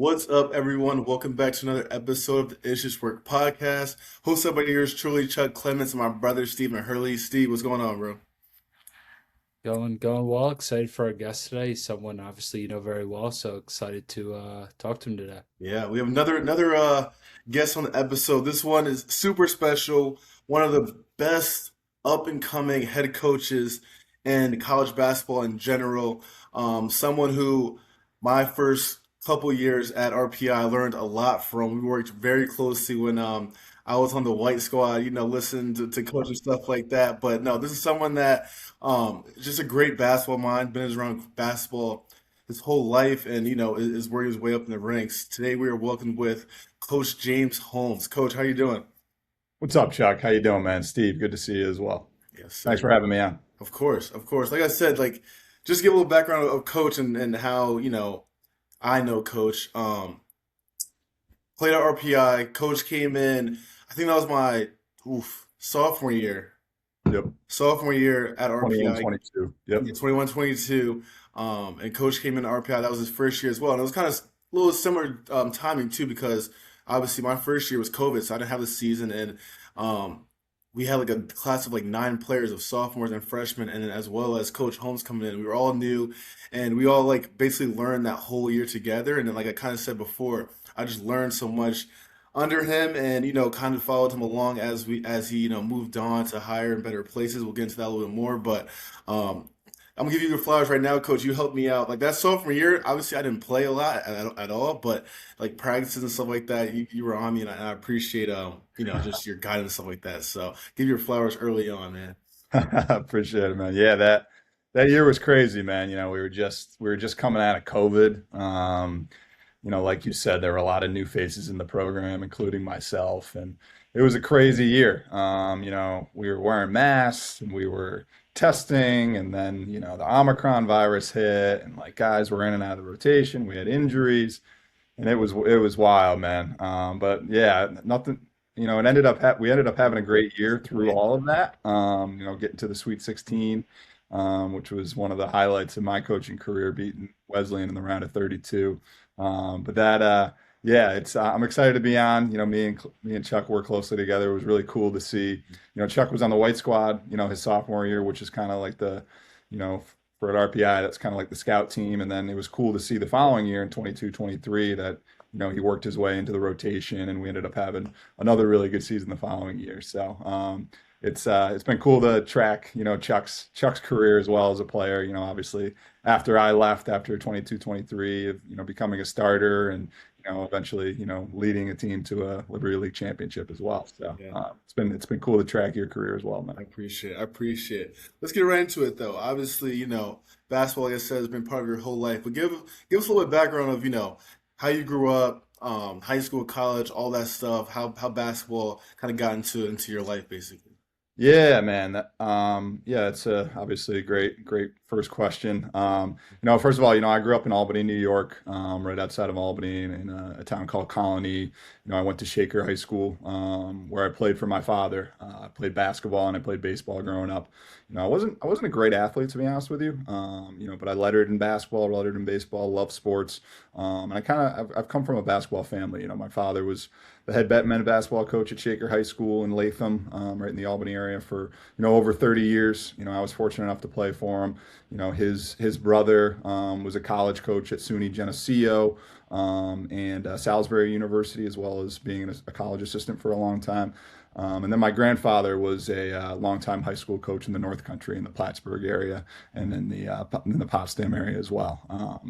What's up, everyone? Welcome back to another episode of the Issues Work podcast, hosted by yours truly, Chuck Clements, and my brother Stephen Hurley. Steve, what's going on, bro? Going well. Excited for our guest today. He's someone obviously you know very well, so excited to talk to him today. Yeah, we have another guest on the episode. This one is super special. One of the best up and coming head coaches in college basketball in general. Someone who my first couple years at RPI learned a lot from. We worked very closely when I was on the white squad, listened to coach and stuff like that. But no, this is someone that is just a great basketball mind, been around basketball his whole life and is working his way up in the ranks. Today we are welcomed with Coach James Holmes. Coach, how you doing? What's up, Chuck? How you doing, man? Steve, good to see you as well. Yes, Thanks for sir. having me on. Of course, of course. Like I said, just give a little background of Coach and how I know Coach. Played at RPI. Coach came in. I think that was my sophomore year. Yep. Sophomore year at 21, RPI. 22. Yep. Yeah, 21, 22. And Coach came into RPI. That was his first year as well. And it was kind of a little similar timing too, because obviously my first year was COVID, so I didn't have the season. And um, we had like a class of like nine players of sophomores and freshmen, and then as well as Coach Holmes coming in. We were all new, and we all like basically learned that whole year together. And then, like I kind of said before, I just learned so much under him, and kind of followed him along as he moved on to higher and better places. We'll get into that a little bit more, but um, I'm gonna give you your flowers right now, Coach. You helped me out. Like that sophomore year, obviously I didn't play a lot at all, but like practices and stuff like that, you were on me, and I appreciate just your guidance and stuff like that. So give your flowers early on, man. Appreciate it, man. Yeah, that year was crazy, man. We were just coming out of COVID. Like you said, there were a lot of new faces in the program, including myself, and it was a crazy year. We were wearing masks and we were testing, and then the Omicron virus hit, and like guys were in and out of the rotation. We had injuries, and it was wild, man. But yeah, nothing. It we ended up having a great year through Yeah. all of that. Getting to the Sweet 16, which was one of the highlights of my coaching career, beating Wesleyan in the round of 32. But yeah, it's I'm excited to be on. Me and Chuck work closely together. It was really cool to see. Chuck was on the white squad. His sophomore year, which is kind of like you know, for at RPI, that's kind of like the scout team. And then it was cool to see the following year in 22, 23 that he worked his way into the rotation, and we ended up having another really good season the following year. So it's been cool to track Chuck's career as well as a player. Obviously after I left after 22, 23, of becoming a starter, and eventually leading a team to a Liberty League championship as well. So Yeah. it's been cool to track your career as well, man. I appreciate it. I appreciate it. Let's get right into it, though. Obviously, basketball, like I said, has been part of your whole life. But give us a little bit of background of, how you grew up, high school, college, all that stuff. How basketball kind of got into your life, basically. Yeah, man. Yeah, it's obviously a great first question. First of all, I grew up in Albany, New York, right outside of Albany, in a town called Colony. I went to Shaker High School, where I played for my father. I played basketball and I played baseball growing up. I wasn't a great athlete, to be honest with you. But I lettered in basketball, lettered in baseball, love sports. And I've come from a basketball family. My father was the head men's basketball coach at Shaker High School in Latham, right in the Albany area for over 30 years. I was fortunate enough to play for him. His brother was a college coach at SUNY Geneseo, and Salisbury University, as well as being a college assistant for a long time. And then my grandfather was a longtime high school coach in the North Country in the Plattsburgh area, and in the Potsdam area as well.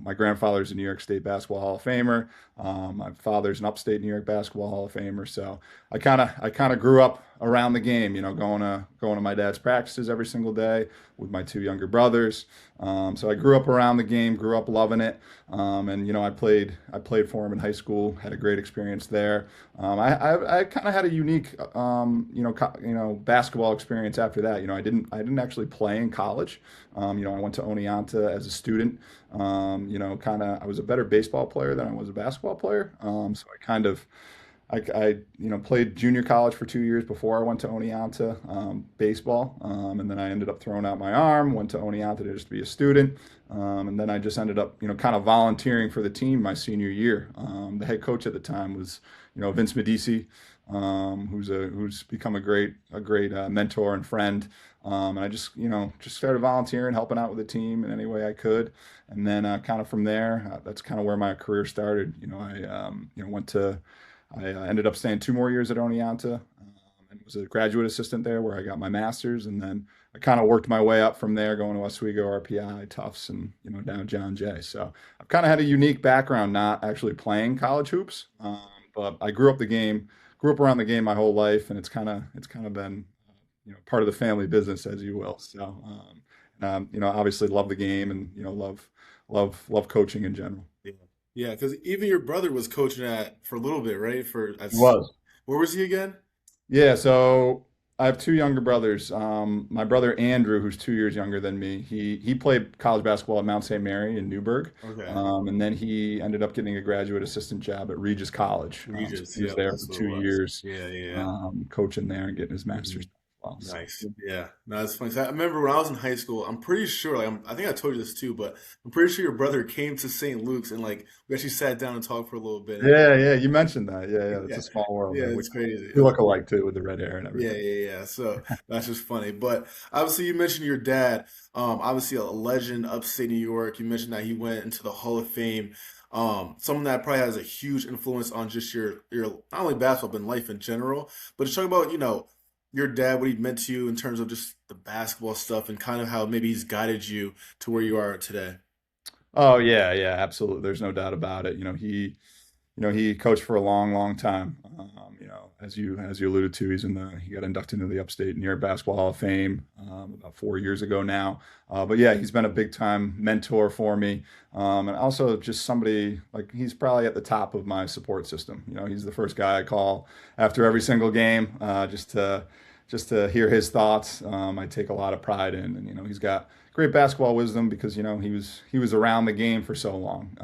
My grandfather's a New York State Basketball Hall of Famer. My father's an upstate New York Basketball Hall of Famer. So I kind of grew up around the game. Going to my dad's practices every single day with my two younger brothers. So I grew up around the game, grew up loving it. And I played for him in high school, had a great experience there. I kind of had a unique basketball experience after that. I didn't actually play in college. I went to Oneonta as a student. I was a better baseball player than I was a basketball player. So played junior college for 2 years before I went to Oneonta, baseball, and then I ended up throwing out my arm, went to Oneonta to just be a student, and then I just ended up, kind of volunteering for the team my senior year. The head coach at the time was, Vince Medici, who's become a great mentor and friend. And I just started volunteering, helping out with the team in any way I could, and then kind of from there, that's kind of where my career started. I ended up staying 2 more years at Oneonta, and was a graduate assistant there where I got my master's, and then I kind of worked my way up from there, going to Oswego, RPI, Tufts, and down John Jay. So I've kind of had a unique background, not actually playing college hoops, but I grew up around the game my whole life, and it's kind of been part of the family business, as you will. So obviously love the game, and love coaching in general. Yeah, yeah, because even your brother was coaching at for a little bit, right? It was. Where was he again? Yeah, so I have two younger brothers. My brother Andrew, who's 2 years younger than me, he played college basketball at Mount St. Mary in Newburgh, Okay, and then he ended up getting a graduate assistant job at Regis College. So Regis. he was Yep, there that's for what it two was. years, Yeah, yeah, yeah. coaching there and getting his Mhm. master's as well. Nice. Yeah. No, it's funny. So I remember when I was in high school, I'm pretty sure, like, I think I told you this too, but I'm pretty sure your brother came to St. Luke's and, like, we actually sat down and talked for a little bit. And Yeah, yeah, you mentioned that. Yeah, yeah, it's yeah, a small world, yeah, man. We, it's crazy. we look alike too with the red hair and Yeah, everything. yeah, yeah. So that's just funny. But obviously, you mentioned your dad, obviously a legend upstate New York. You mentioned that he went into the Hall of Fame. Someone that probably has a huge influence on just your not only basketball but in life in general. But just talking about, your dad, what he meant to you in terms of just the basketball stuff and kind of how maybe he's guided you to where you are today. Oh yeah, yeah, absolutely. There's no doubt about it. He coached for a long, long time. As you alluded to, he got inducted into the Upstate New York Basketball Hall of Fame about 4 years ago now. But yeah, he's been a big time mentor for me, and also just somebody like he's probably at the top of my support system. He's the first guy I call after every single game, just to hear his thoughts. I take a lot of pride in, and he's got great basketball wisdom because he was around the game for so long.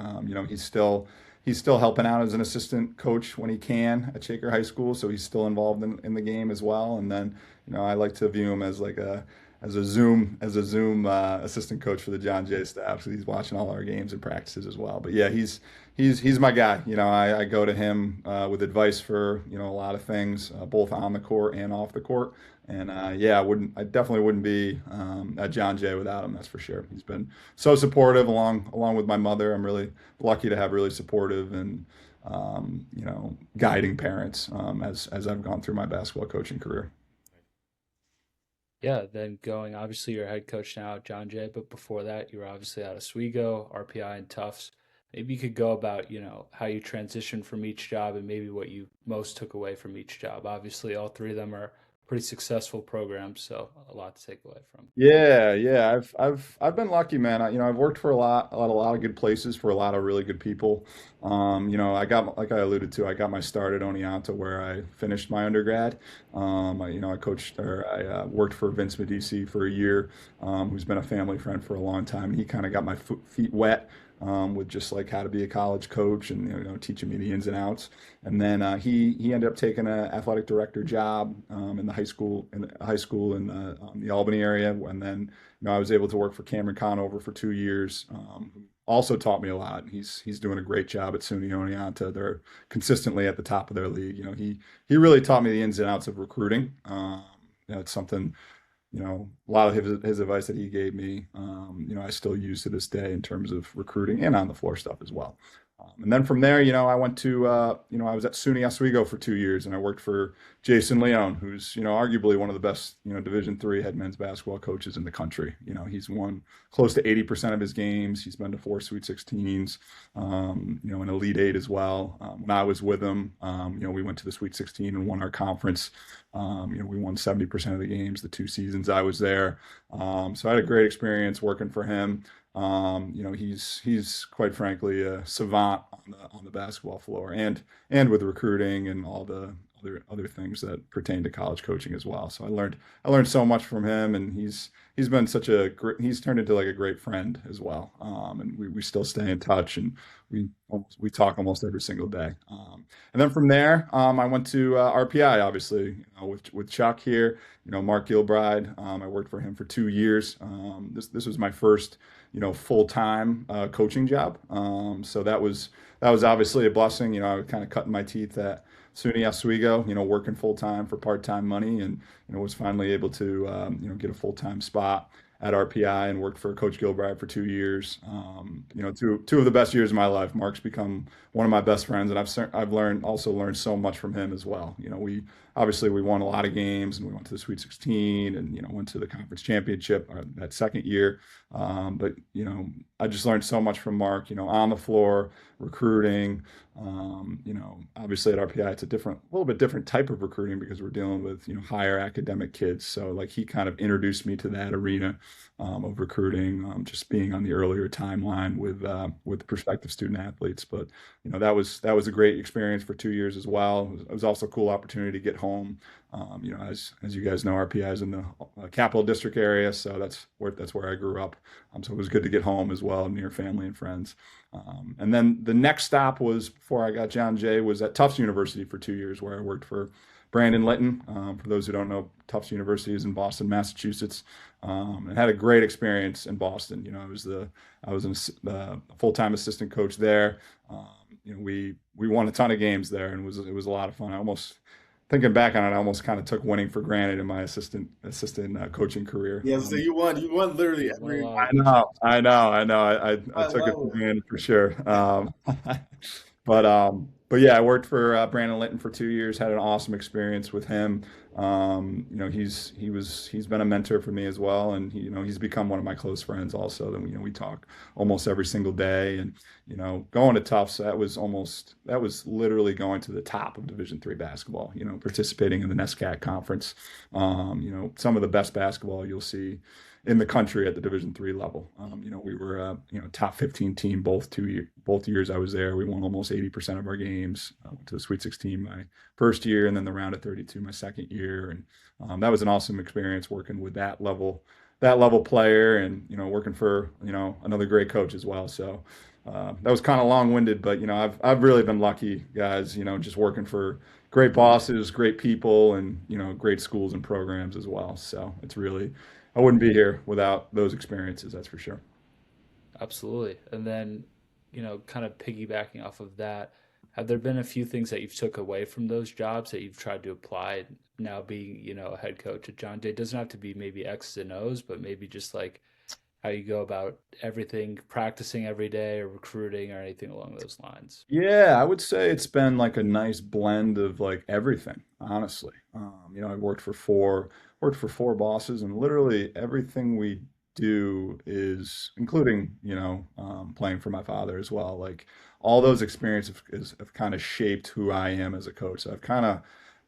He's still helping out as an assistant coach when he can at Shaker High School, so he's still involved in the game as well. And then, I like to view him as like a Zoom assistant coach for the John Jay staff. So he's watching all our games and practices as well. But yeah, he's my guy. I go to him with advice for a lot of things, both on the court and off the court. And yeah, I definitely wouldn't be at John Jay without him. That's for sure. He's been so supportive along with my mother. I'm really lucky to have really supportive and guiding parents as I've gone through my basketball coaching career. Yeah, then going, obviously, you're head coach now at John Jay, but before that, you were obviously at Oswego, RPI, and Tufts. Maybe you could go about, how you transitioned from each job and maybe what you most took away from each job. Obviously, all three of them are pretty successful programs, so a lot to take away from. Yeah, yeah. I've been lucky, man. I've worked for a lot of good places for a lot of really good people. Like I alluded to, I got my start at Oneonta where I finished my undergrad. I coached or I worked for Vince Medici for a year, who's been a family friend for a long time. And he kind of got my feet wet with just like how to be a college coach and teaching me the ins and outs. And then he ended up taking an athletic director job in the high school in the Albany area. And then I was able to work for Cameron Conover for 2 years. Who also taught me a lot. He's doing a great job at SUNY Oneonta. They're consistently at the top of their league. He really taught me the ins and outs of recruiting. It's something a lot of his advice that he gave me, I still use to this day in terms of recruiting and on the floor stuff as well. And then from there, I went to, I was at SUNY Oswego for 2 years, and I worked for Jason Leone, who's, arguably one of the best, Division III head men's basketball coaches in the country. He's won close to 80% of his games. He's been to four Sweet 16s, an Elite Eight as well. When I was with him, we went to the Sweet 16 and won our conference. We won 70% of the games the 2 seasons I was there. So I had a great experience working for him. He's quite frankly a savant on the basketball floor and with recruiting and all the other things that pertain to college coaching as well. So I learned so much from him, and he's been he's turned into like a great friend as well. And we still stay in touch, and we talk almost every single day. And then from there, I went to RPI, obviously, with Chuck here. Mark Gilbride. I worked for him for 2 years. This was my first, full time coaching job. So that was obviously a blessing. I was kind of cutting my teeth at SUNY Oswego, working full time for part time money, and was finally able to get a full time spot at RPI and worked for Coach Gilbride for 2 years. Two of the best years of my life. Mark's become one of my best friends, and I've learned so much from him as well. We won a lot of games, and we went to the Sweet 16, and went to the conference championship that second year. But I just learned so much from Mark. On the floor, recruiting. Obviously at RPI, it's a little bit different type of recruiting because we're dealing with higher academic kids. So like he kind of introduced me to that arena of recruiting, just being on the earlier timeline with prospective student athletes. But that was a great experience for 2 years as well. It was also a cool opportunity to get home. As you guys know, RPI is in the Capital District area, so that's where I grew up. So it was good to get home as well, near family and friends. And then the next stop was, before I got John Jay, was at Tufts University for 2 years, where I worked for Brandon Litton. For those who don't know, Tufts University is in Boston, Massachusetts, and had a great experience in Boston. I was a full-time assistant coach there. We won a ton of games there, and it was a lot of fun. Thinking back on it, I almost kind of took winning for granted in my assistant coaching career. Yeah, so you won literally Won a every. lot of I games. know, I know, I know. I I took it love for it. granted for sure. But yeah, I worked for Brandon Litton for 2 years. Had an awesome experience with him. He's been a mentor for me as well, and he's become one of my close friends also. Then we talk almost every single day, and going to Tufts, that was literally going to the top of Division III basketball. Participating in the NESCAC conference. Some of the best basketball you'll see in the country at the Division III level. We were top 15 team both years I was there. We won almost 80% of our games. Went to the Sweet 16 my first year, and then the round of 32 my second year. And that was an awesome experience working with that level player, and working for another great coach as well. So that was kind of long-winded, but I've really been lucky, guys. Just working for great bosses, great people, and great schools and programs as well. So I wouldn't be here without those experiences, that's for sure. Absolutely. And then, kind of piggybacking off of that, have there been a few things that you've took away from those jobs that you've tried to apply now being, a head coach at John Jay? It doesn't have to be maybe X's and O's, but maybe just like how you go about everything, practicing every day or recruiting or anything along those lines. Yeah, I would say it's been like a nice blend of like everything, honestly. I worked for four bosses, and literally everything we do is, including playing for my father as well. Like all those experiences have kind of shaped who I am as a coach. So I've kind of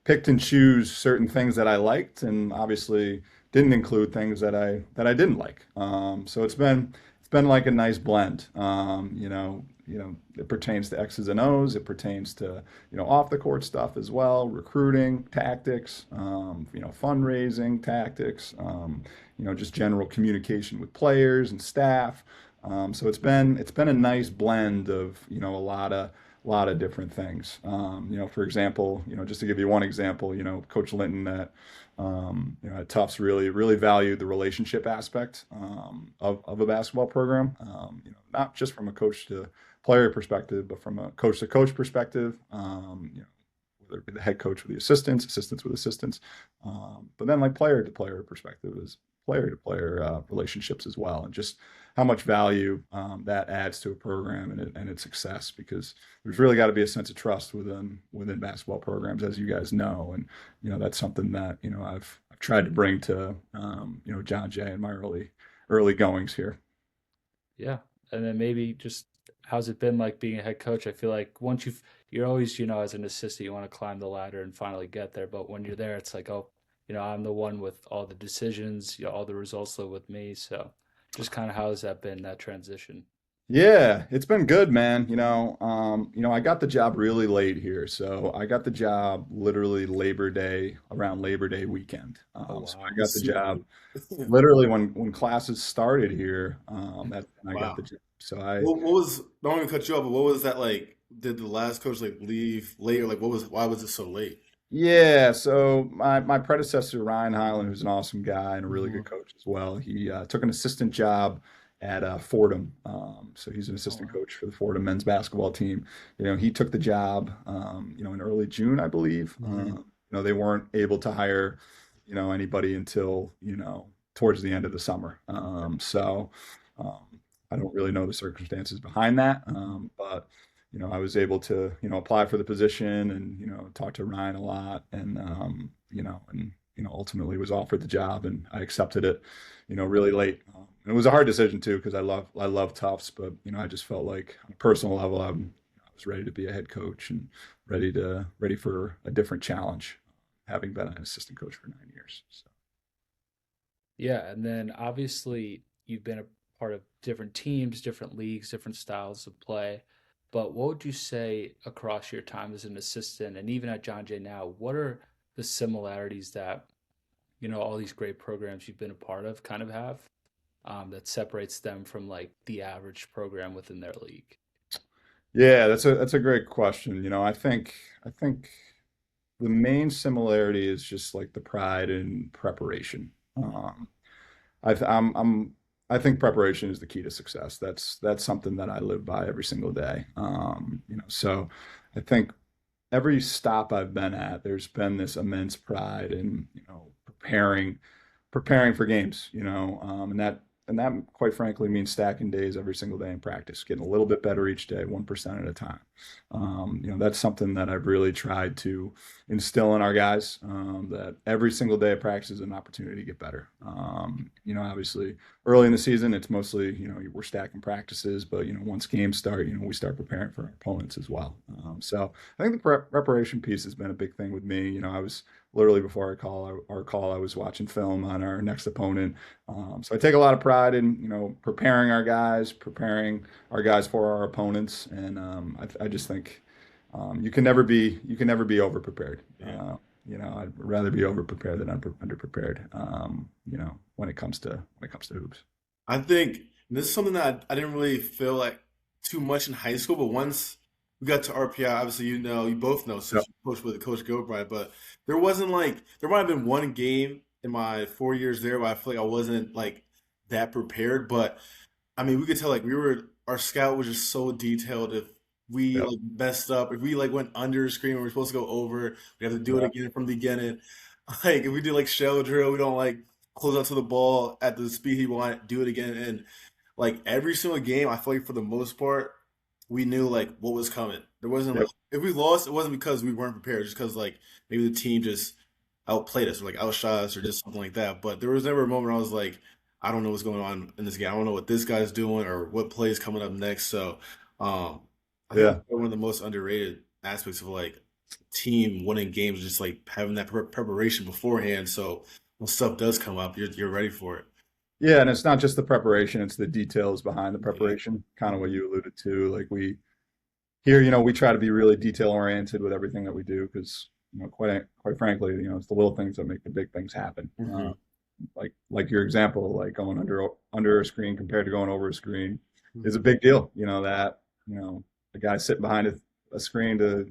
picked and choose certain things that I liked, and obviously didn't include things that I didn't like. So it's been like a nice blend. It pertains to X's and O's. It pertains to off the court stuff as well, recruiting tactics, fundraising tactics, just general communication with players and staff. So it's been a nice blend of a lot of different things. For example, just to give you one example, Coach Linton at Tufts really valued the relationship aspect of a basketball program. Not just from a coach to player perspective, but from a coach to coach perspective. Whether it be the head coach with the assistants with assistants, but then like player to player perspective is player to player relationships as well, and just how much value that adds to a program and its success, because there's really got to be a sense of trust within basketball programs, as you guys know. And that's something that I've tried to bring to John Jay in my early goings here. Yeah. And then maybe just how's it been like being a head coach? I feel like once you're always, as an assistant, you want to climb the ladder and finally get there. But when you're there, it's like, oh, I'm the one with all the decisions, all the results live with me. So just kind of how has that been, that transition? Yeah, it's been good, man. I got the job really late here, so I got the job literally around Labor Day weekend. Oh, So I wow. got the Super. job literally when classes started here. That's when I got the Wow. job. So I What was? Don't want to cut you off, but what was that like? did the last coach like leave late, or like why was it so late? Yeah, so my predecessor Ryan Highland, who's an awesome guy and a really Hmm. good coach as well, he took an assistant job at Fordham. So he's an Oh assistant wow. coach for the Fordham men's basketball team. He took the job, in early June, I believe. Hmm. They weren't able to hire, anybody until towards the end of the summer. Um, I don't really know the circumstances behind that, but I was able to, apply for the position and, talk to Ryan a lot and ultimately was offered the job and I accepted it, really late. And it was a hard decision too, because I love Tufts, but, I just felt like on a personal level, I was ready to be a head coach and ready for a different challenge, having been an assistant coach for 9 years. So. Yeah, and then obviously you've been a part of different teams, different leagues, different styles of play. But what would you say across your time as an assistant and even at John Jay now, what are the similarities that, all these great programs you've been a part of kind of have that separates them from like the average program within their league? Yeah, that's a great question. I think the main similarity is just like the pride in preparation. I th- I'm I think preparation is the key to success. That's something that I live by every single day. So I think every stop I've been at, there's been this immense pride in preparing for games, and that quite frankly means stacking days every single day in practice, getting a little bit better each day, 1% at a time. That's something that I've really tried to instill in our guys, that every single day of practice is an opportunity to get better. Obviously early in the season, it's mostly, we're stacking practices, but, once games start, we start preparing for our opponents as well. So I think the preparation piece has been a big thing with me. I was literally before our call, I was watching film on our next opponent. So I take a lot of pride in, preparing our guys for our opponents, and I just think you can never be over prepared. Yeah. I'd rather be over prepared than under prepared. When it comes to hoops. I think this is something that I didn't really feel like too much in high school, but once we got to RPI, obviously you both know Yep. since you coached with Coach Gilbride, but there wasn't like there might have been one game in my 4 years there where I feel like I wasn't like that prepared, but I mean we could tell like our scout was just so detailed. If we Yep. like messed up, if we like went under a screen when we are supposed to go over, we have to do it Yep. again from the beginning. Like if we do like shell drill, we don't like close out to the ball at the speed he want, do it again. And like every single game, I feel like for the most part, we knew like what was coming. There wasn't Yep. like if we lost, it wasn't because we weren't prepared, just because like maybe the team just outplayed us or like outshot us or just something like that. But there was never a moment I was like, I don't know what's going on in this game. I don't know what this guy's doing or what play is coming up next. So um, I think Yeah. that's one of the most underrated aspects of like team winning games, just like having that preparation beforehand. So when stuff does come up, you're ready for it. Yeah, and it's not just the preparation, it's the details behind the Yeah. preparation, kind of what you alluded to. Like we try to be really detail oriented with everything that we do because, quite frankly, it's the little things that make the big things happen. Hmm. Like your example, like going under a screen compared to going over a screen is a Hmm. big deal. That, the guy sitting behind a screen to,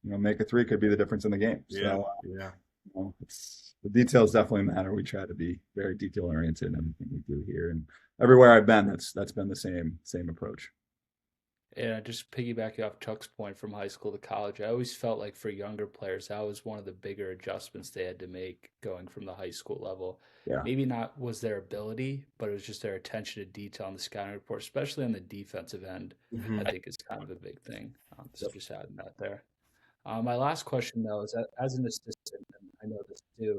make a three could be the difference in the game. Yeah. So, Yeah. the details definitely matter. We try to be very detail oriented in everything we do here, and everywhere I've been, that's been the same approach. And just piggybacking off Chuck's point from high school to college, I always felt like for younger players, that was one of the bigger adjustments they had to make going from the high school level. Yeah. Maybe not was their ability, but it was just their attention to detail on the scouting report, especially on the defensive end, I Hmm. think is kind of a big thing. So just adding that there. My last question, though, is that as an assistant, and I know this too,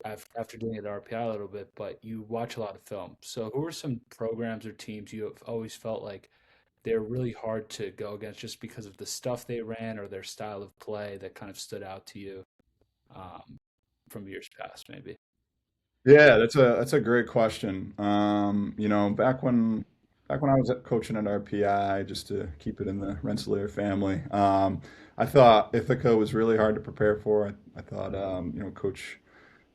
after doing it at RPI a little bit, but you watch a lot of film. So who are some programs or teams you have always felt like they're really hard to go against just because of the stuff they ran or their style of play that kind of stood out to you um, from years past, maybe? Yeah, that's a great question. Back when I was coaching at RPI, just to keep it in the Rensselaer family, I thought Ithaca was really hard to prepare for. I thought,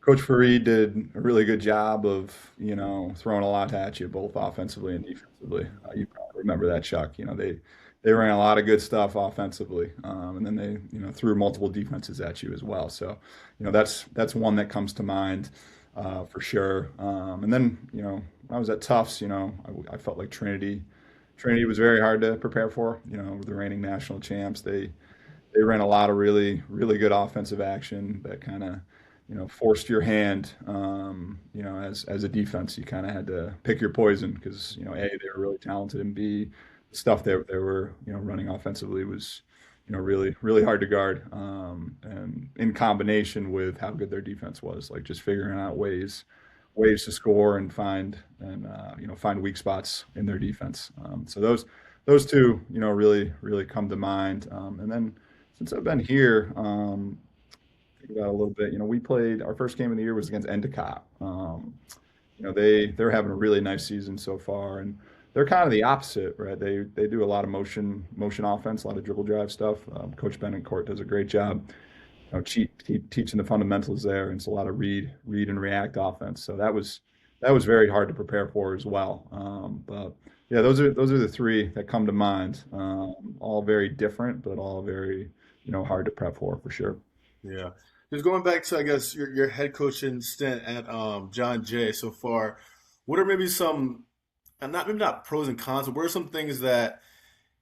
Coach Fareed did a really good job of, throwing a lot at you, both offensively and defensively. You probably remember that, Chuck. They they ran a lot of good stuff offensively, and then they threw multiple defenses at you as well. So that's one that comes to mind for sure. And then when I was at Tufts, I felt like Trinity was very hard to prepare for. The reigning national champs, they ran a lot of really, really good offensive action that kind of, forced your hand. As a defense, you kind of had to pick your poison because, A, they were really talented, and B, the stuff that they were, running offensively was, really, really hard to guard. And in combination with how good their defense was, like just figuring out ways to score and find weak spots in their defense. So those two, really, really come to mind. And then since I've been here, think about it a little bit. We played our first game of the year was against Endicott. They're having a really nice season so far, and they're kind of the opposite, right? They do a lot of motion offense, a lot of dribble drive stuff. Coach Benencourt does a great job, teaching the fundamentals there, and it's a lot of read and react offense. So that was very hard to prepare for as well. But yeah, those are the three that come to mind. All very different, but all very hard to prep for sure. Yeah. Just going back to, I guess, your head coaching stint at John Jay so far, what are maybe some, and not maybe not pros and cons, but what are some things that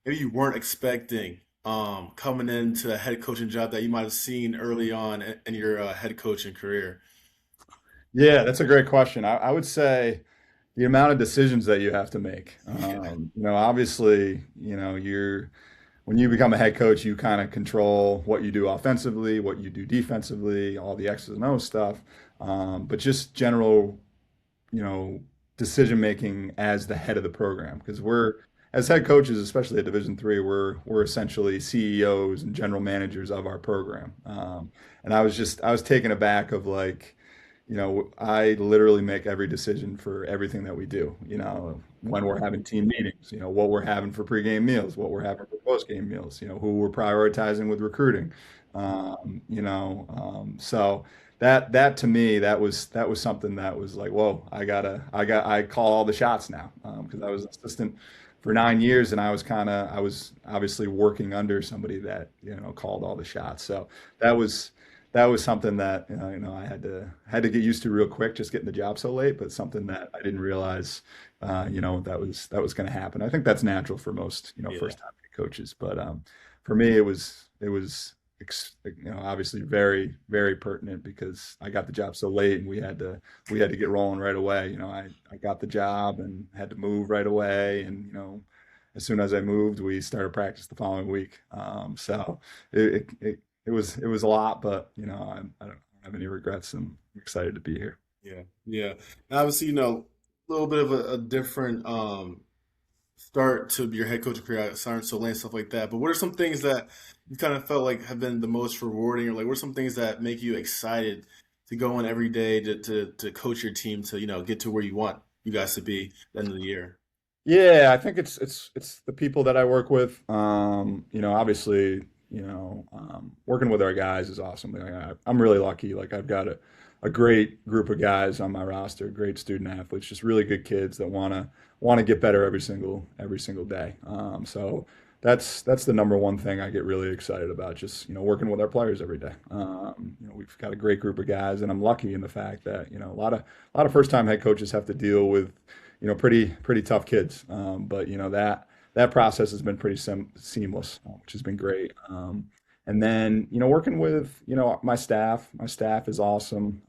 maybe you weren't expecting coming into a head coaching job that you might have seen early on in your head coaching career? Yeah, that's a great question. I would say the amount of decisions that you have to make. Yeah. Obviously, you're when you become a head coach, you kind of control what you do offensively, what you do defensively, all the X's and O's stuff. But just general, you know, decision making as the head of the program, because we're as head coaches, especially at Division 3, we're essentially CEOs and general managers of our program. And I was taken aback of like, I literally make every decision for everything that we do. When we're having team meetings, what we're having for pregame meals, what we're having for postgame meals, who we're prioritizing with recruiting. So that to me, that was something that was like, whoa, I call all the shots now, because I was assistant for 9 years, and I was obviously working under somebody that called all the shots. So that was that was something that I had to get used to real quick, just getting the job so late. But something that I didn't realize, that was going to happen. I think that's natural for most Yeah. first time coaches, but for me it was obviously very very pertinent because I got the job so late, and we had to get rolling right away. I got the job and had to move right away, and as soon as I moved, we started practice the following week. So it was a lot, but I don't have any regrets, and I'm excited to be here. Yeah, yeah. And obviously, a little bit of a different start to your head coaching career at Silent Soleil and stuff like that. But what are some things that you kind of felt like have been the most rewarding, or like what are some things that make you excited to go in every day to coach your team to, get to where you want you guys to be at the end of the year? Yeah, I think it's the people that I work with. Obviously, working with our guys is awesome. Like, I'm really lucky. Like I've got a great group of guys on my roster, great student athletes, just really good kids that wanna get better every single day. So that's the number one thing I get really excited about. Just working with our players every day. We've got a great group of guys, and I'm lucky in the fact that a lot of first time head coaches have to deal with pretty tough kids. But that process has been pretty seamless, which has been great. And then working with my staff is awesome.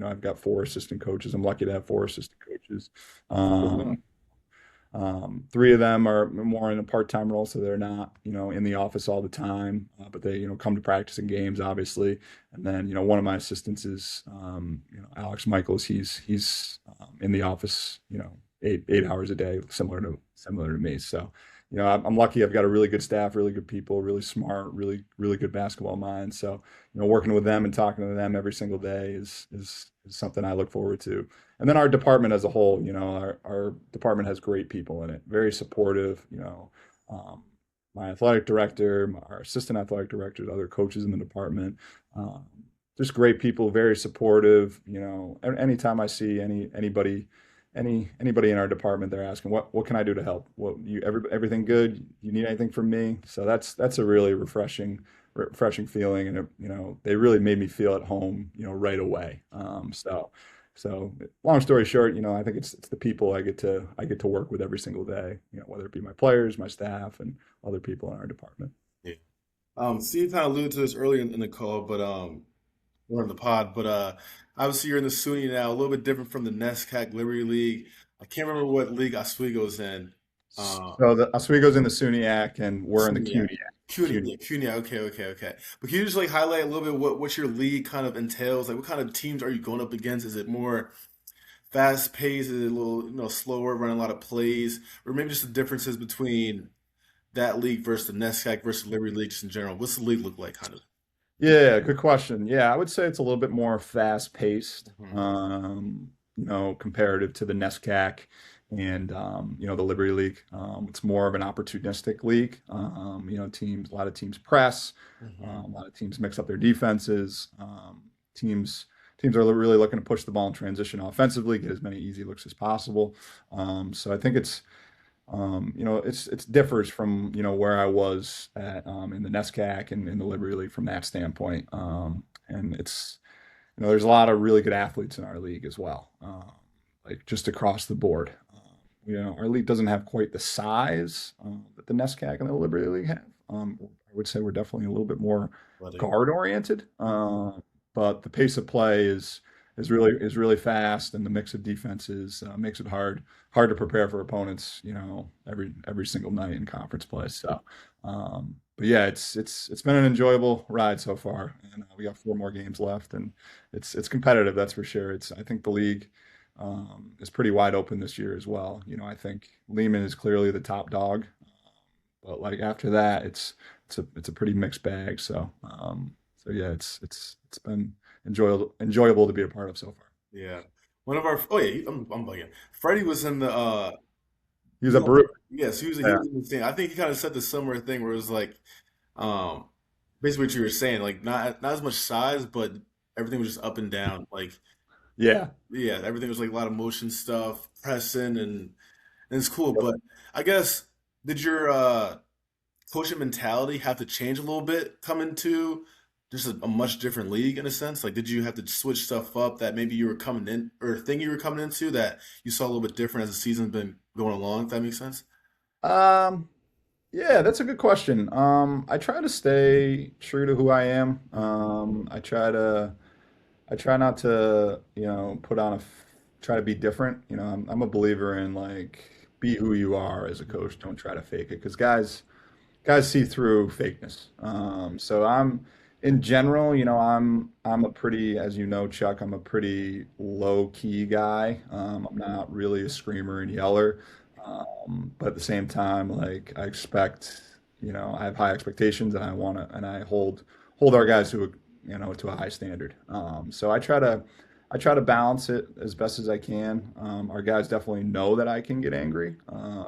I've got 4 assistant coaches. I'm lucky to have 4 assistant coaches. Cool. Um, 3 of them are more in a part-time role, so they're not in the office all the time, but they come to practice and games, obviously. And then one of my assistants is Alex Michaels. He's in the office 8 hours a day, similar to me. So I'm lucky. I've got a really good staff, really good people, really smart, really really good basketball minds. So working with them and talking to them every single day is something I look forward to. And then our department as a whole, our department has great people in it, very supportive. Um, my athletic director, our assistant athletic directors, other coaches in the department, um, just great people, very supportive. Anytime I see anybody anybody in our department, they're asking, what can I do to help? Everything good? You need anything from me? So that's a really refreshing feeling, and they really made me feel at home, right away. So long story short, I think it's the people I get to work with every single day, whether it be my players, my staff, and other people in our department. Yeah. Steve kind of alluded to this earlier in the call, but or in the pod, but obviously you're in the SUNY now, a little bit different from the NESCAC Liberty League. I can't remember what league Oswego's in. So the Oswego's in the SUNYAC, and we're in the SUNY, CUNYAC. CUNY, okay. But can you just like highlight a little bit what your league kind of entails? Like, what kind of teams are you going up against? Is it more fast paced? Is it a little slower, running a lot of plays, or maybe just the differences between that league versus the NESCAC versus Liberty League just in general? What's the league look like, kind of? Yeah, good question. Yeah, I would say it's a little bit more fast paced, Hmm. comparative to the NESCAC and the Liberty League. It's more of an opportunistic league. A lot of teams press, Hmm. a lot of teams mix up their defenses. Teams teams are really looking to push the ball in transition offensively, get as many easy looks as possible. So I think it's differs from where I was at in the NESCAC and in the Liberty League from that standpoint. And there's a lot of really good athletes in our league as well, like just across the board. Our league doesn't have quite the size that the NESCAC and the Liberty League have. I would say we're definitely a little bit more But guard oriented, but the pace of play is really fast, and the mix of defenses makes it hard to prepare for opponents. Every single night in conference play. So, but yeah, it's been an enjoyable ride so far, and we got 4 more games left, and it's competitive. That's for sure. I think the league is pretty wide open this year as well. I think Lehman is clearly the top dog, but like after that, it's a pretty mixed bag. So yeah, it's been enjoyable to be a part of so far. yeah, one of our I'm bugging. Freddie was in the He was a brute. yes, he Yeah, was in the thing. I think he kind of said the similar thing where it was like um basically what you were saying, like not as much size, but everything was just up and down. Like yeah. yeah, everything was like a lot of motion stuff, pressing and it's cool. But I guess did your coaching mentality have to change a little bit coming to just a much different league in a sense? Like, did you have to switch stuff up that maybe you were coming in or thing you were coming into that you saw a little bit different as the season's been going along? If that makes sense. Um, yeah, that's a good question. I try to stay true to who I am. I try not to, try to be different. I'm a believer in like be who you are as a coach. Don't try to fake it because guys see through fakeness. So in general, I'm a pretty, as you know, Chuck, I'm a pretty low key guy. I'm not really a screamer and yeller. But at the same time, like I have high expectations, and I hold our guys to a high standard. So I try to balance it as best as I can. Our guys definitely know that I can get angry, and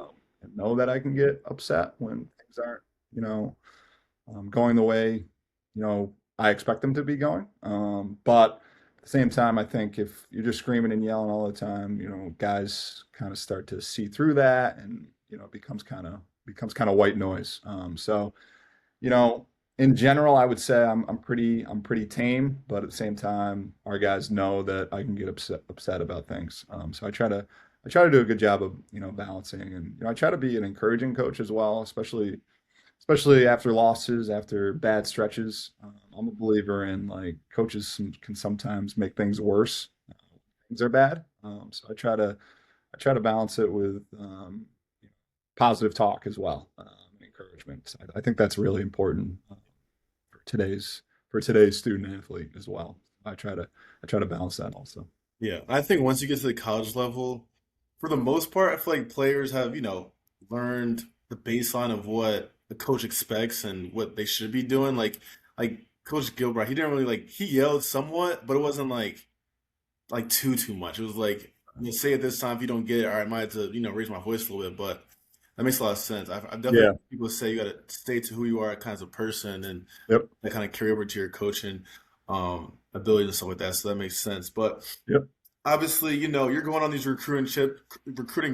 know that I can get upset when things aren't, you know, going the way, I expect them to be going. But at the same time, I think if you're just screaming and yelling all the time, guys kind of start to see through that, and it becomes kind of white noise. So you know, in general, I would say I'm pretty tame, but at the same time, our guys know that I can get upset about things. So I try to do a good job of balancing, and I try to be an encouraging coach as well, especially after losses, after bad stretches. I'm a believer in like coaches can sometimes make things worse. Things are bad, so I try to balance it with positive talk as well, encouragement. So I think that's really important for today's student athlete as well. I try to balance that also. Yeah, I think once you get to the college level, for the most part, I feel like players have, learned the baseline of what the coach expects and what they should be doing. Like Coach Gilbride, he didn't really he yelled somewhat, but it wasn't like too much. It was like, say at this time if you don't get it, all right, I might have to, raise my voice a little bit, but that makes a lot of sense. I've definitely Yeah. heard people say you got to stay to who you are kind of a person, and Yep. that kind of carry over to your coaching ability and stuff like that. So that makes sense. But Yep. obviously, you're going on these recruiting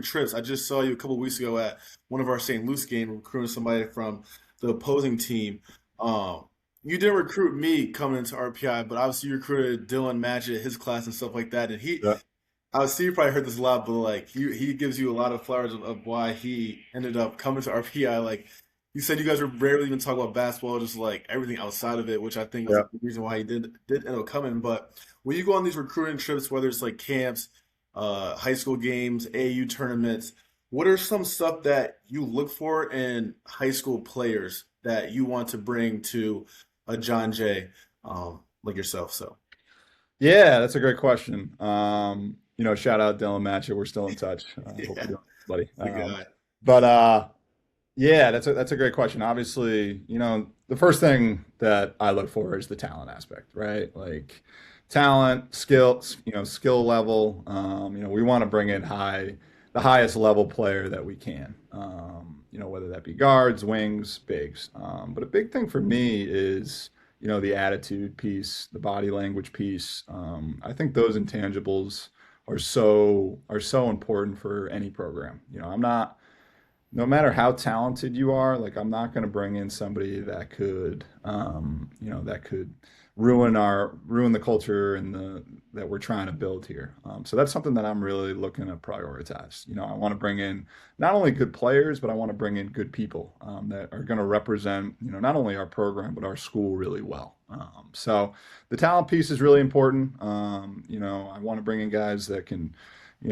trips. I just saw you a couple weeks ago at one of our St. Luke's game recruiting somebody from the opposing team. Um, you didn't recruit me coming into RPI, but obviously you recruited Dylan Matchett, his class and stuff like that. And Yeah. I see you probably heard this a lot, but like he gives you a lot of flowers of why he ended up coming to RPI. Like you said, you guys were rarely even talk about basketball, just like everything outside of it, which I think is Yeah. the reason why he did end up coming. But when you go on these recruiting trips, whether it's like camps, high school games, AAU tournaments, what are some stuff that you look for in high school players that you want to bring to a John Jay, like yourself? So Yeah, that's a great question. Shout out Dylan Matchett. We're still in touch. Hope yeah, you're doing well, buddy. good guy. But Yeah, that's a great question. Obviously, the first thing that I look for is the talent aspect, right? Like talent, skill, skill level. We want to bring in the highest level player that we can. Whether that be guards, wings, bigs. But a big thing for me is, the attitude piece, the body language piece. I think those intangibles are so important for any program. I'm not no matter how talented you are, like I'm not going to bring in somebody that could ruin the culture and the that we're trying to build here. So that's something that I'm really looking to prioritize. I want to bring in not only good players, but I want to bring in good people that are going to represent, not only our program but our school really well. So the talent piece is really important. I want to bring in guys that can, you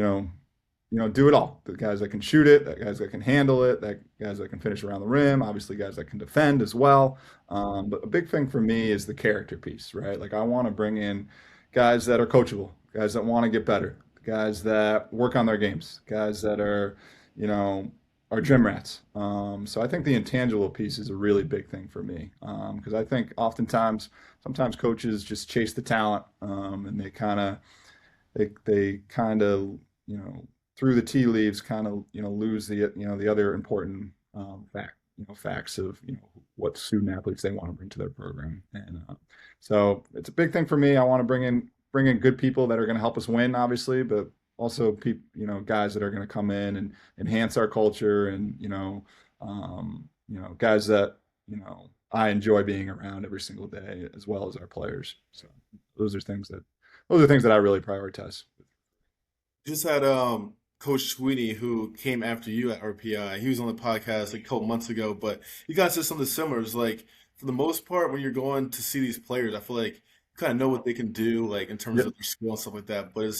know, do it all. The guys that can shoot it, that guys that can handle it, that guys that can finish around the rim, obviously guys that can defend as well. But a big thing for me is the character piece, right? Like I want to bring in guys that are coachable, guys that want to get better, guys that work on their games, guys that you know, are gym rats. So I think the intangible piece is a really big thing for me because I think sometimes coaches just chase the talent and they kind of you know through the tea leaves kind of lose the other important facts of what student athletes they want to bring to their program. And so it's a big thing for me. I want to bring in good people that are going to help us win, obviously, but also people, guys that are going to come in and enhance our culture, and guys that I enjoy being around every single day, as well as our players. So those are things that those are things that I really prioritize. Just had Coach Sweeney who came after you at RPI. He was on the podcast like a couple months ago, but you guys said something similar. It's like for the most part, when you're going to see these players, I feel like you kind of know what they can do, like in terms Yep. of their skill and stuff like that. But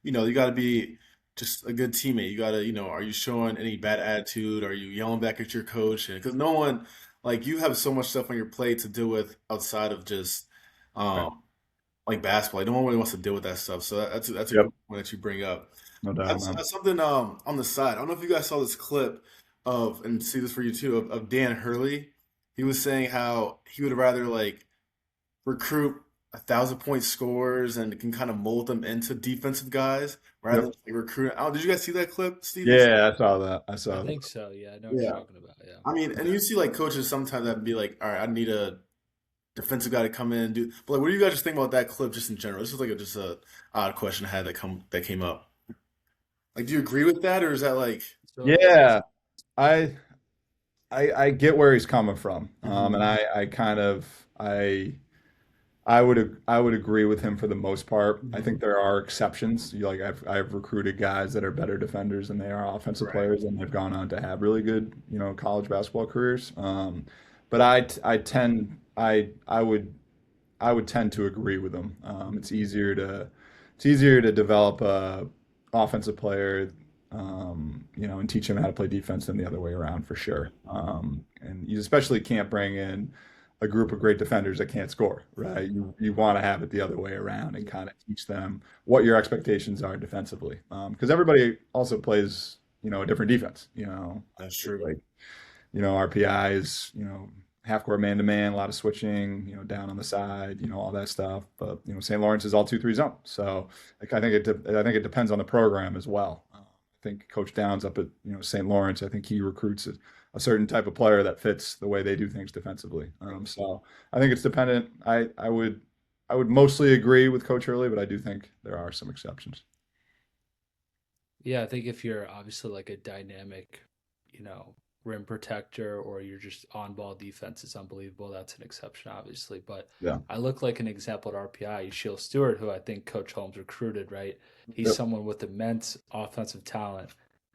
you got to be just a good teammate. You got to, are you showing any bad attitude? Are you yelling back at your coach? And because no one, like you have so much stuff on your plate to deal with outside of just Right. um, like basketball. Like, no one really wants to deal with that stuff. So that's a good Yep. point that you bring up. No doubt, man. That's something on the side. I don't know if you guys saw this clip of and see this for you too of Dan Hurley. He was saying how he would rather like recruit 1,000 point scorers and can kind of mold them into defensive guys rather than Yep. like, recruit. Oh, did you guys see that clip, Steven? Yeah, I saw that. I I saw that. think so. Yeah, I know what you're Yeah. talking about. Yeah. I mean, and you see like coaches sometimes that be like, all right, I need a defensive guy to come in and do. But like, what do you guys just think about that clip just in general? This is like just a odd question I had that came up. Like, do you agree with that, or is that like, So Yeah, I I get where he's coming from, mhm, and I kind of I would agree with him for the most part. I mhm, think there are exceptions. I've recruited guys that are better defenders than they are offensive right, players, and they've gone on to have really good, college basketball careers. But I would tend to agree with him. It's easier to develop a offensive player, and teach him how to play defense than the other way around for sure. And you especially can't bring in a group of great defenders that can't score, right? You want to have it the other way around and kind of teach them what your expectations are defensively, because everybody also plays, a different defense. that's true. Like RPI is, half court man to man, a lot of switching, down on the side, all that stuff. But St. Lawrence is all 2-3 zone. So like I think it depends on the program as well. I think Coach Downs up at St. Lawrence, I think he recruits a certain type of player that fits the way they do things defensively. So I think it's dependent. I would mostly agree with Coach Hurley, but I do think there are some exceptions. Yeah, I think if you're obviously like a dynamic, you know, rim protector or you're just on ball defense is unbelievable. That's an exception, obviously. But Yeah. I look like an example at RPI. Sheil Stewart, who I think Coach Holmes recruited, right? He's Yep. someone with immense offensive talent.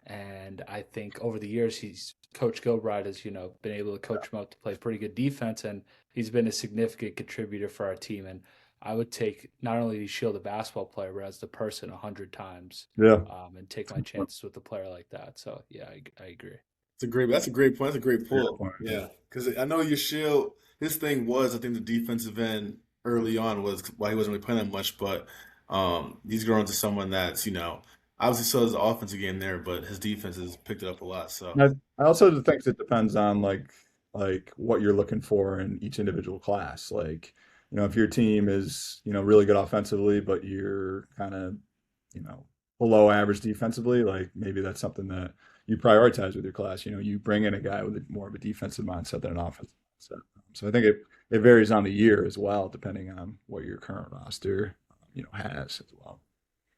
And I think over the years, he's Coach Gilbride has, been able to coach him up to play pretty good defense. And he's been a significant contributor for our team. And I would take not only the Shield a basketball player, but as the person 100 times, Yeah. and take my chances with a player like that. So yeah, I agree. That's a great point. That's a great Fair pull. point. Yeah, because I know your shield. His thing was, I think, the defensive end early on was why he wasn't really playing that much. But he's grown to someone that's obviously still has the offensive game there, but his defense has picked it up a lot. So I also think it depends on like what you're looking for in each individual class. Like, if your team is, really good offensively, but you're kind of, you know, below average defensively, like maybe that's something that you prioritize with your class. You bring in a guy with more of a defensive mindset than an offensive mindset. So I think it varies on the year as well, depending on what your current roster, has as well.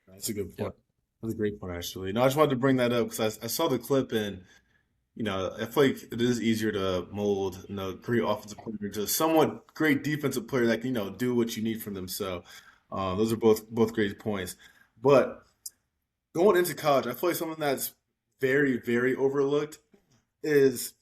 that's a good point. Yep. That's a great point, actually. No, I just wanted to bring that up because I saw the clip and I feel like it is easier to mold great offensive player into a somewhat great defensive player that can do what you need from them. So those are both great points. But going into college, I feel like something that's very, very overlooked is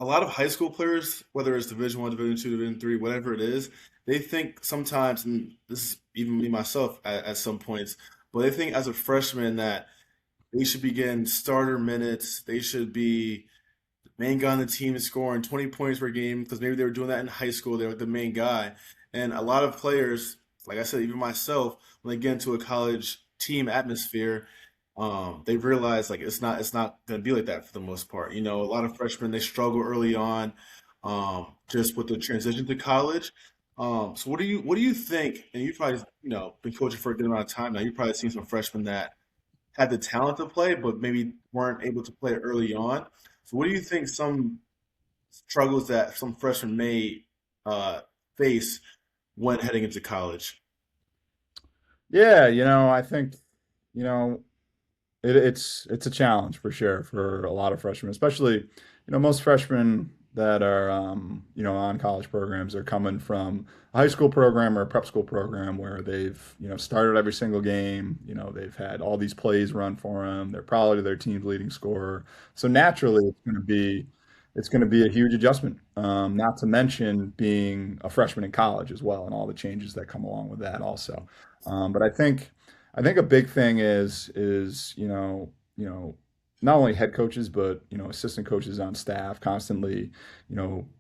a lot of high school players, whether it's Division One, Division Two, Division Three, whatever it is, they think sometimes, and this is even me myself at some points, but they think as a freshman that they should be getting starter minutes. They should be the main guy on the team is scoring 20 points per game because maybe they were doing that in high school. They were the main guy. And a lot of players, like I said, even myself, when they get into a college team atmosphere, they realize like it's not going to be like that for the most part. A lot of freshmen they struggle early on, just with the transition to college. So what do you think? And you've probably been coaching for a good amount of time now. You've probably seen some freshmen that had the talent to play, but maybe weren't able to play early on. So, what do you think some struggles that some freshmen may uh, face when heading into college? Yeah, I think, you know, it's a challenge for sure for a lot of freshmen, especially, most freshmen that are on college programs are coming from a high school program or a prep school program where they've started every single game. They've had all these plays run for them. They're probably their team's leading scorer. So naturally, it's going to be a huge adjustment. Not to mention being a freshman in college as well, and all the changes that come along with that also. But I think a big thing is not only head coaches but assistant coaches on staff constantly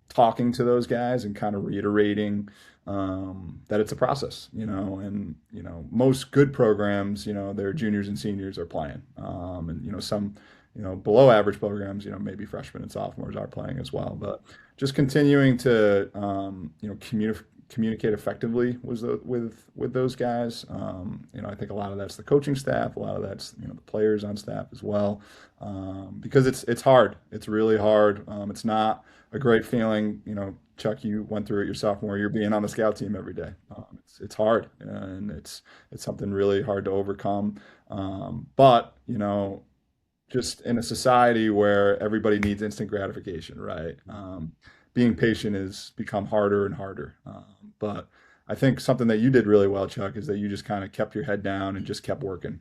talking to those guys and kind of reiterating that it's a process, and most good programs, their juniors and seniors are playing, and some below average programs, maybe freshmen and sophomores are playing as well, but just continuing to communicate effectively with those guys. I think a lot of that's the coaching staff, a lot of that's the players on staff as well, because it's hard. It's really hard. It's not a great feeling. Chuck, you went through it your sophomore year, being on the scout team every day. It's hard, and it's something really hard to overcome. But just in a society where everybody needs instant gratification, right? Being patient has become harder and harder. But I think something that you did really well, Chuck, is that you just kind of kept your head down and just kept working.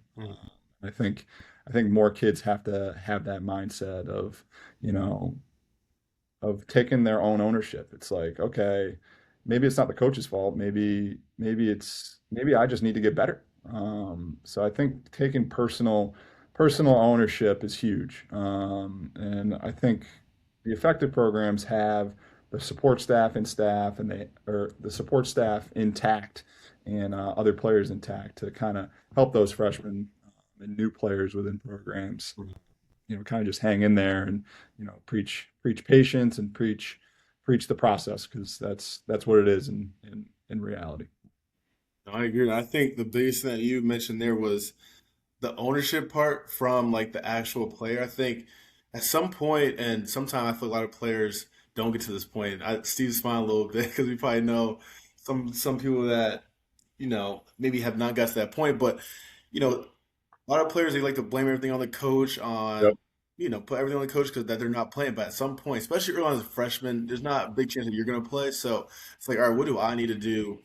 I think I think more kids have to have that mindset you know, of taking their own ownership. It's like, okay, maybe it's not the coach's fault. Maybe I just need to get better. So I think taking personal ownership is huge. And I think the effective programs have the support staff and staff and they or the support staff intact and other players intact to kind of help those freshmen and new players within programs kind of just hang in there and preach patience and preach the process because that's what it is in reality. No, I agree. I think the biggest thing that you mentioned there was the ownership part from like the actual player. I think at some point, and sometimes I feel a lot of players don't get to this point. Steve's smiling a little bit because we probably know some people that maybe have not got to that point. But you know a lot of players they like to blame everything on the coach, Yep. put everything on the coach because that they're not playing. But at some point, especially early on as a freshman, there's not a big chance that you're going to play. So it's like, all right, what do I need to do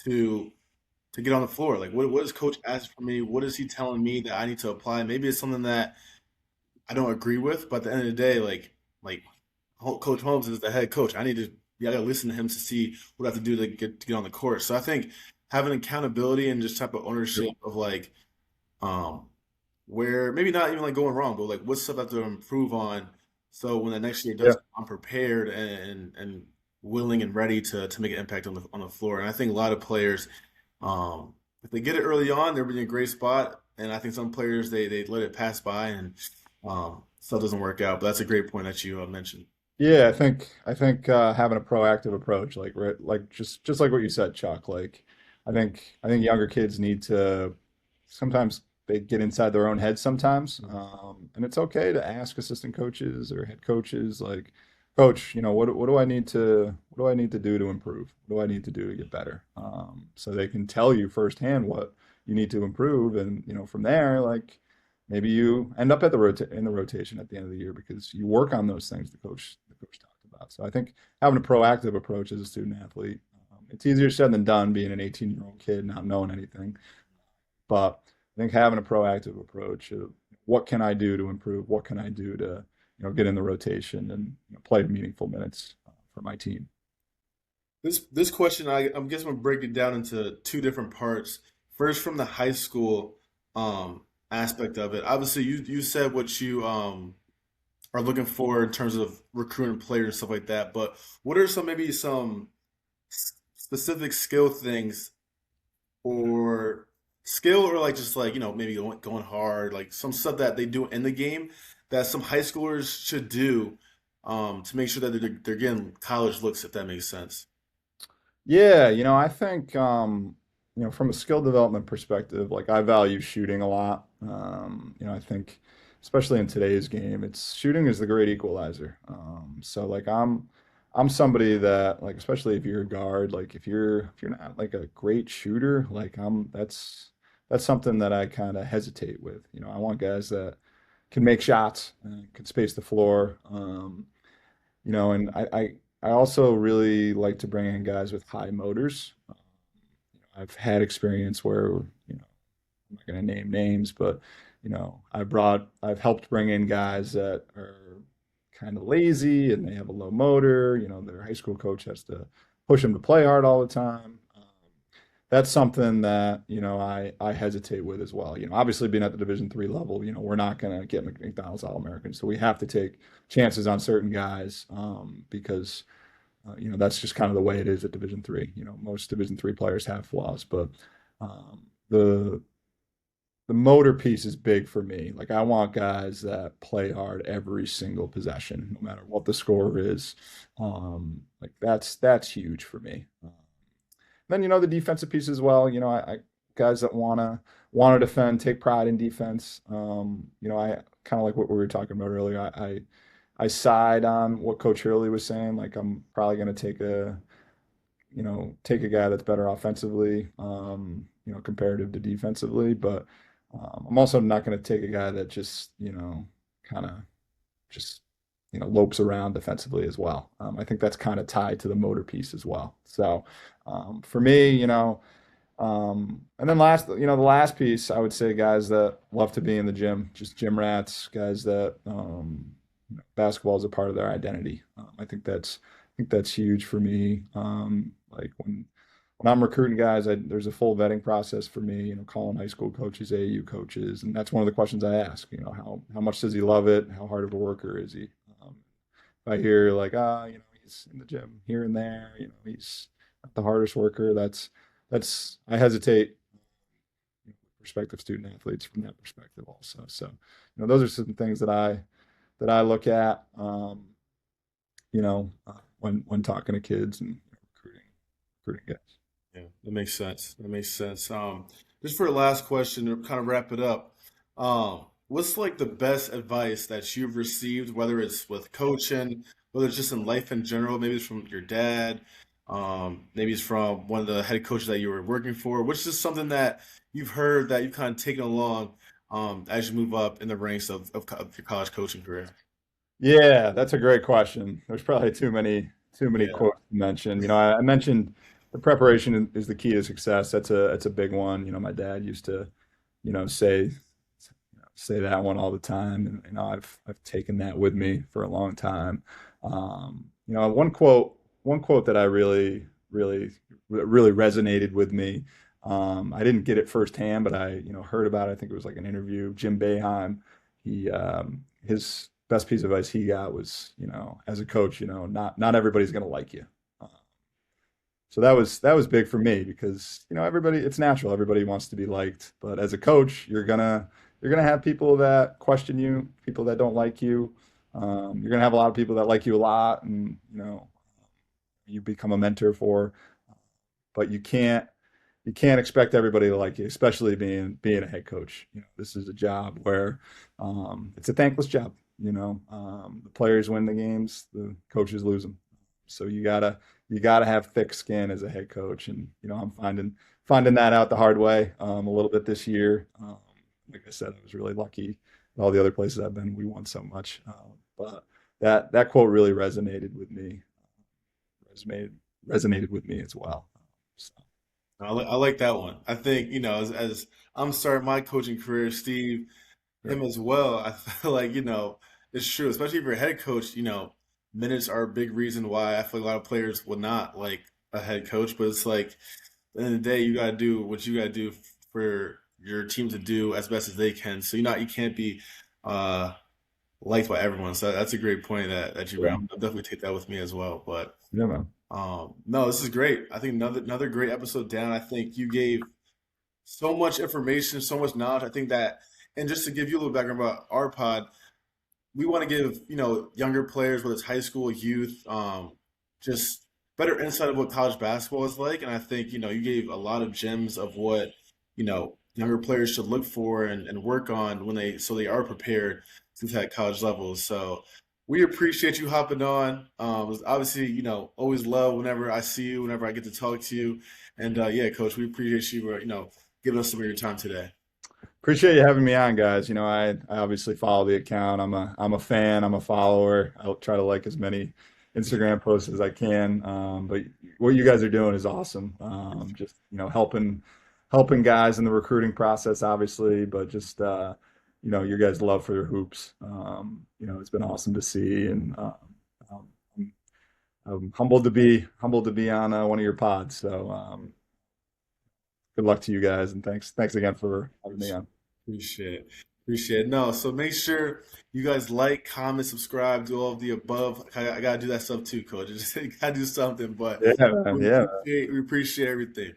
to to get on the floor? Like, what is coach asking for me? What is he telling me that I need to apply? Maybe it's something that I don't agree with, but at the end of the day, like Coach Holmes is the head coach. I gotta listen to him to see what I have to do to get on the court. So I think having accountability and just type of ownership of like um where maybe not even like going wrong, but like what stuff I have to improve on. So when the next year Yeah. does, I'm prepared and willing and ready to make an impact on the floor. And I think a lot of players, if they get it early on, they're in a great spot. And I think some players they let it pass by and stuff doesn't work out. But that's a great point that you mentioned. Yeah, I think having a proactive approach, like right, like just like what you said, Chuck. Like, I think younger kids need to sometimes they get inside their own heads sometimes, and it's okay to ask assistant coaches or head coaches, like, Coach, what do I need to do to improve? What do I need to do to get better? So they can tell you firsthand what you need to improve, and from there, like maybe you end up at in the rotation at the end of the year because you work on those things the coach talked about. So I think having a proactive approach as a student athlete, it's easier said than done being an 18-year-old kid not knowing anything. But I think having a proactive approach of what can I do to improve? What can I do to get in the rotation and play meaningful minutes for my team? This question, I'm guessing we'll break it down into two different parts. First, from the high school aspect of it. Obviously, you said what you are looking for in terms of recruiting players and stuff like that. But what are some specific skill things or skill or like just like maybe going hard, like some stuff that they do in the game that some high schoolers should do to make sure that they're getting college looks, if that makes sense. Yeah, I think from a skill development perspective, like I value shooting a lot. I think especially in today's game, it's shooting is the great equalizer. So like I'm somebody that like especially if you're a guard, like if you're not like a great shooter, like that's something that I kind of hesitate with. I want guys that can make shots, can space the floor. And I also really like to bring in guys with high motors. I've had experience where, I'm not going to name names, but, I've helped bring in guys that are kind of lazy and they have a low motor. Their high school coach has to push them to play hard all the time. That's something that, I hesitate with as well. Obviously being at the Division III level, we're not going to get McDonald's All-American. So we have to take chances on certain guys because that's just kind of the way it is at Division III. Most Division III players have flaws, but um, the the motor piece is big for me. Like I want guys that play hard every single possession, no matter what the score is. Like that's huge for me. Then the defensive piece as well. I guys that wanna defend, take pride in defense. I kind of like what we were talking about earlier. I side on what Coach Hurley was saying. Like I'm probably going to take a guy that's better offensively, comparative to defensively. But I'm also not going to take a guy that just, kind of just, lopes around defensively as well. I think that's kind of tied to the motor piece as well. So for me, and then the last piece, I would say guys that love to be in the gym, just gym rats, guys that basketball is a part of their identity. I think that's huge for me. Like when I'm recruiting guys, there's a full vetting process for me. Calling high school coaches, AAU coaches, and that's one of the questions I ask. How much does he love it? How hard of a worker is he? If I hear like he's in the gym here and there, he's not the hardest worker. That's I hesitate prospective student athletes from that perspective also. So those are some things that I look at. When talking to kids and recruiting guys. Yeah, that makes sense. That makes sense. Just for the last question to kind of wrap it up, what's like the best advice that you've received, whether it's with coaching, whether it's just in life in general, maybe it's from your dad, maybe it's from one of the head coaches that you were working for, which is something that you've heard that you've kind of taken along as you move up in the ranks of your college coaching career? Yeah, that's a great question. There's probably too many Yeah. quotes to mention. I mentioned the preparation is the key to success. That's a big one. My dad used to, say that one all the time, and I've taken that with me for a long time. One quote that I really resonated with me. I didn't get it firsthand, but I heard about it. I think it was like an interview. Jim Boeheim, his best piece of advice he got was, as a coach, not everybody's going to like you. Uh, so that was big for me because everybody, it's natural, everybody wants to be liked, but as a coach you're gonna have people that question you, people that don't like you. You're gonna have a lot of people that like you a lot, and you become a mentor for, but you can't expect everybody to like you, especially being a head coach. This is a job where it's a thankless job. The players win the games, the coaches lose them. So you gotta have thick skin as a head coach, and I'm finding that out the hard way a little bit this year. Like I said, I was really lucky. All the other places I've been, we won so much, but that quote really resonated resonated with me as well. So, I like that one. I think, as I'm starting my coaching career, Steve, sure. him as well, I feel like, it's true, especially if you're a head coach, minutes are a big reason why I feel like a lot of players will not like a head coach, but it's like, at the end of the day, you got to do what you got to do for your team to do as best as they can. So, you can't be uh, liked by everyone. So that's a great point that you bring. Yeah, I'll definitely take that with me as well. But yeah, man. no, this is great. I think another great episode down. I think you gave so much information, so much knowledge. I think that, and just to give you a little background about our pod, we want to give younger players, whether it's high school, youth, just better insight of what college basketball is like. And I think you gave a lot of gems of what younger players should look for and work on when they are prepared to that college level. So we appreciate you hopping on. Obviously, always love whenever I see you, whenever I get to talk to you. And yeah, Coach, we appreciate you, giving us some of your time today. Appreciate you having me on, guys. I obviously follow the account. I'm a fan. I'm a follower. I'll try to like as many Instagram posts as I can. But what you guys are doing is awesome. Just helping guys in the recruiting process, obviously, but just your guys' love for your hoops. It's been awesome to see, and um, I'm humbled to be on one of your pods. So good luck to you guys, and thanks again for having me on. Appreciate it. Appreciate it. No, so make sure you guys like, comment, subscribe, do all of the above. I gotta do that stuff too, Coach. Just gotta do something, but Yeah, man. Yeah. we appreciate everything.